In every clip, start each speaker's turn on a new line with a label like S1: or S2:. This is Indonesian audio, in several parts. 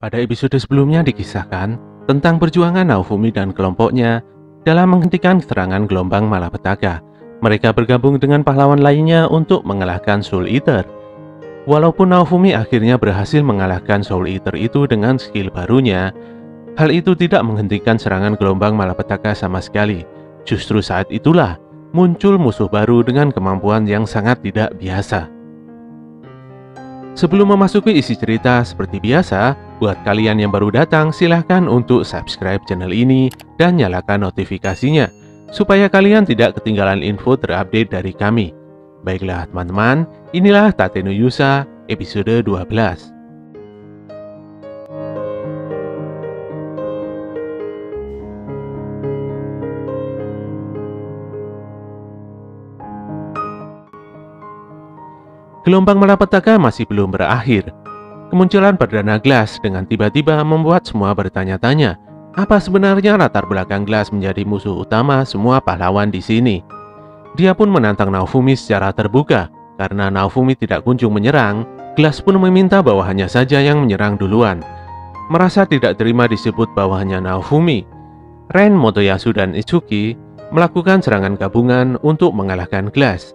S1: Pada episode sebelumnya dikisahkan tentang perjuangan Naofumi dan kelompoknya dalam menghentikan serangan gelombang malapetaka. Mereka bergabung dengan pahlawan lainnya untuk mengalahkan Soul Eater. Walaupun Naofumi akhirnya berhasil mengalahkan Soul Eater itu dengan skill barunya, hal itu tidak menghentikan serangan gelombang malapetaka sama sekali. Justru saat itulah muncul musuh baru dengan kemampuan yang sangat tidak biasa. Sebelum memasuki isi cerita seperti biasa, buat kalian yang baru datang silahkan untuk subscribe channel ini dan nyalakan notifikasinya supaya kalian tidak ketinggalan info terupdate dari kami. Baiklah teman-teman, inilah Tate no Yusa episode 12. Gelombang malapetaka masih belum berakhir. Kemunculan Perdana Glass dengan tiba-tiba membuat semua bertanya-tanya, apa sebenarnya latar belakang Glass menjadi musuh utama semua pahlawan di sini. Dia pun menantang Naofumi secara terbuka. Karena Naofumi tidak kunjung menyerang, Glass pun meminta bawahannya saja yang menyerang duluan. Merasa tidak terima disebut bawahannya Naofumi, Ren, Motoyasu, dan Itsuki melakukan serangan gabungan untuk mengalahkan Glass.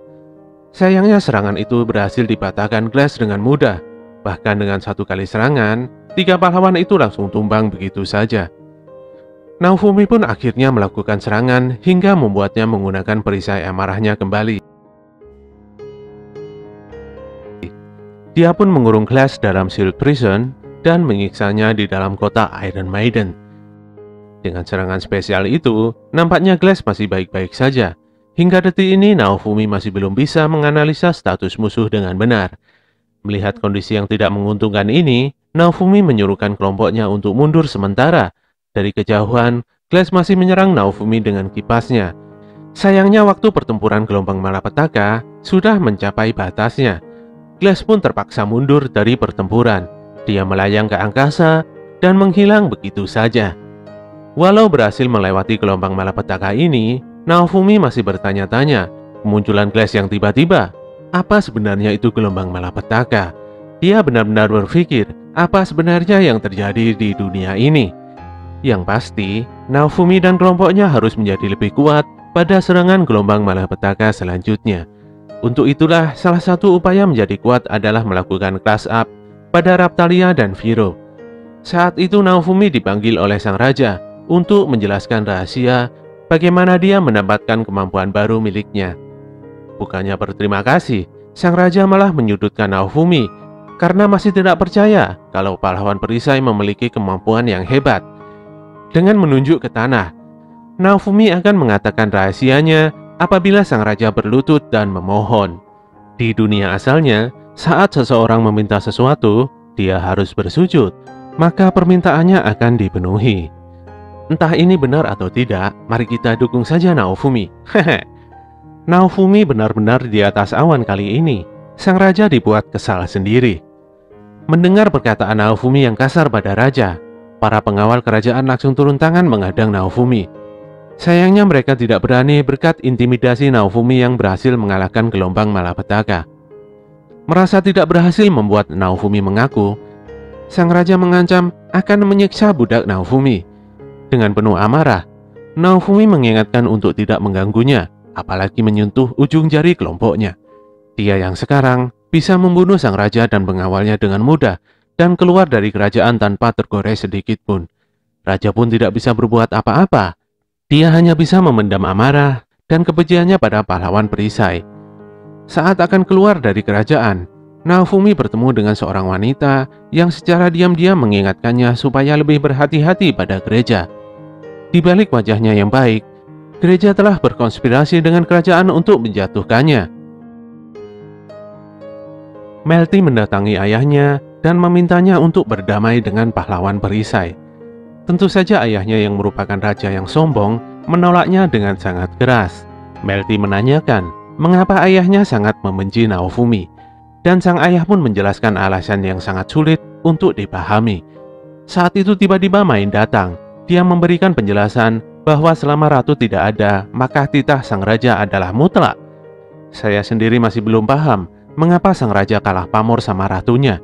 S1: Sayangnya serangan itu berhasil dipatahkan Glass dengan mudah. Bahkan dengan satu kali serangan, 3 pahlawan itu langsung tumbang begitu saja. Naofumi pun akhirnya melakukan serangan hingga membuatnya menggunakan perisai amarahnya kembali. Dia pun mengurung Glass dalam Shield Prison dan menyiksanya di dalam kota Iron Maiden. Dengan serangan spesial itu, nampaknya Glass masih baik-baik saja. Hingga detik ini Naofumi masih belum bisa menganalisa status musuh dengan benar. Melihat kondisi yang tidak menguntungkan ini, Naofumi menyuruhkan kelompoknya untuk mundur sementara. Dari kejauhan, Glass masih menyerang Naofumi dengan kipasnya. Sayangnya waktu pertempuran gelombang malapetaka sudah mencapai batasnya. Glass pun terpaksa mundur dari pertempuran. Dia melayang ke angkasa dan menghilang begitu saja. Walau berhasil melewati gelombang malapetaka ini, Naofumi masih bertanya-tanya, kemunculan Glass yang tiba-tiba, apa sebenarnya itu gelombang malapetaka? Dia benar-benar berpikir, apa sebenarnya yang terjadi di dunia ini? Yang pasti, Naofumi dan kelompoknya harus menjadi lebih kuat pada serangan gelombang malapetaka selanjutnya. Untuk itulah, salah satu upaya menjadi kuat adalah melakukan class up pada Raptalia dan Viro. Saat itu Naofumi dipanggil oleh sang raja untuk menjelaskan rahasia bagaimana dia mendapatkan kemampuan baru miliknya. Bukannya berterima kasih, sang raja malah menyudutkan Naofumi karena masih tidak percaya kalau pahlawan perisai memiliki kemampuan yang hebat. Dengan menunjuk ke tanah, Naofumi akan mengatakan rahasianya apabila sang raja berlutut dan memohon. Di dunia asalnya, saat seseorang meminta sesuatu, dia harus bersujud, maka permintaannya akan dipenuhi. Entah ini benar atau tidak, mari kita dukung saja Naofumi. Hehe. Naofumi benar-benar di atas awan kali ini. Sang raja dibuat kesal sendiri. Mendengar perkataan Naofumi yang kasar pada raja, para pengawal kerajaan langsung turun tangan menghadang Naofumi. Sayangnya mereka tidak berani berkat intimidasi Naofumi yang berhasil mengalahkan gelombang malapetaka. Merasa tidak berhasil membuat Naofumi mengaku, sang raja mengancam akan menyiksa budak Naofumi. Dengan penuh amarah, Naofumi mengingatkan untuk tidak mengganggunya, apalagi menyentuh ujung jari kelompoknya. Dia yang sekarang bisa membunuh sang raja dan pengawalnya dengan mudah dan keluar dari kerajaan tanpa tergores sedikit pun. Raja pun tidak bisa berbuat apa-apa. Dia hanya bisa memendam amarah dan kebenciannya pada pahlawan perisai. Saat akan keluar dari kerajaan, Naofumi bertemu dengan seorang wanita yang secara diam-diam mengingatkannya supaya lebih berhati-hati pada gereja. Di balik wajahnya yang baik, gereja telah berkonspirasi dengan kerajaan untuk menjatuhkannya. Melty mendatangi ayahnya dan memintanya untuk berdamai dengan pahlawan perisai. Tentu saja ayahnya yang merupakan raja yang sombong menolaknya dengan sangat keras. Melty menanyakan mengapa ayahnya sangat membenci Naofumi, dan sang ayah pun menjelaskan alasan yang sangat sulit untuk dipahami. Saat itu tiba-tiba Main datang. Dia memberikan penjelasan bahwa selama ratu tidak ada, maka titah sang raja adalah mutlak. Saya sendiri masih belum paham mengapa sang raja kalah pamor sama ratunya.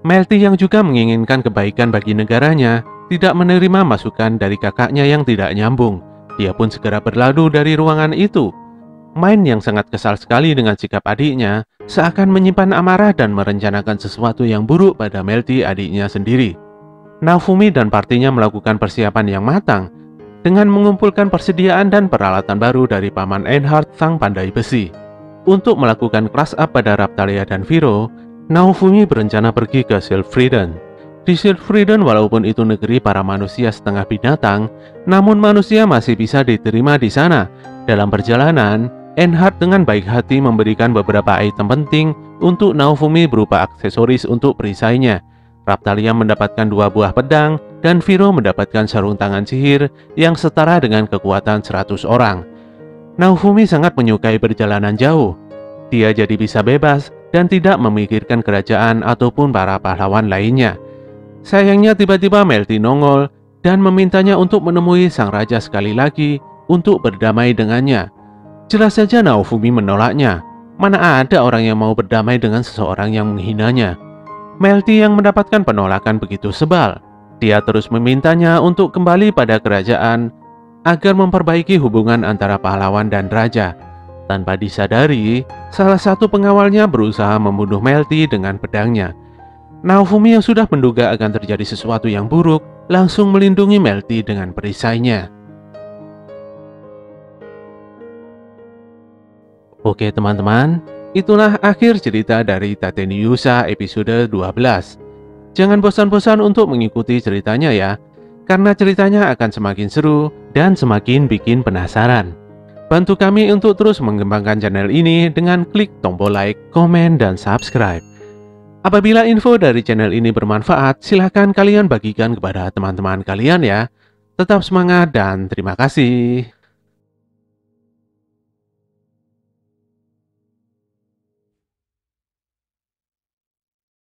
S1: Melty yang juga menginginkan kebaikan bagi negaranya tidak menerima masukan dari kakaknya yang tidak nyambung. Dia pun segera berlalu dari ruangan itu. Mine yang sangat kesal sekali dengan sikap adiknya seakan menyimpan amarah dan merencanakan sesuatu yang buruk pada Melty adiknya sendiri. Naofumi dan partinya melakukan persiapan yang matang dengan mengumpulkan persediaan dan peralatan baru dari paman Einhard sang pandai besi. Untuk melakukan crush up pada Raptalia dan Viro, Naofumi berencana pergi ke Sylphriden. Di Sylphriden, walaupun itu negeri para manusia setengah binatang, namun manusia masih bisa diterima di sana. Dalam perjalanan, Einhard dengan baik hati memberikan beberapa item penting untuk Naofumi berupa aksesoris untuk perisainya. Raptalia mendapatkan 2 buah pedang, dan Viro mendapatkan sarung tangan sihir yang setara dengan kekuatan 100 orang. Naofumi sangat menyukai perjalanan jauh. Dia jadi bisa bebas dan tidak memikirkan kerajaan ataupun para pahlawan lainnya. Sayangnya tiba-tiba Melty nongol dan memintanya untuk menemui sang raja sekali lagi untuk berdamai dengannya. Jelas saja Naofumi menolaknya. Mana ada orang yang mau berdamai dengan seseorang yang menghinanya. Melty yang mendapatkan penolakan begitu sebal. Dia terus memintanya untuk kembali pada kerajaan agar memperbaiki hubungan antara pahlawan dan raja. Tanpa disadari, salah satu pengawalnya berusaha membunuh Melty dengan pedangnya. Naofumi yang sudah menduga akan terjadi sesuatu yang buruk, langsung melindungi Melty dengan perisainya. Oke teman-teman, itulah akhir cerita dari Tateni Yusa episode 12. Jangan bosan-bosan untuk mengikuti ceritanya ya, karena ceritanya akan semakin seru dan semakin bikin penasaran. Bantu kami untuk terus mengembangkan channel ini dengan klik tombol like, komen, dan subscribe. Apabila info dari channel ini bermanfaat, silahkan kalian bagikan kepada teman-teman kalian ya. Tetap semangat dan terima kasih.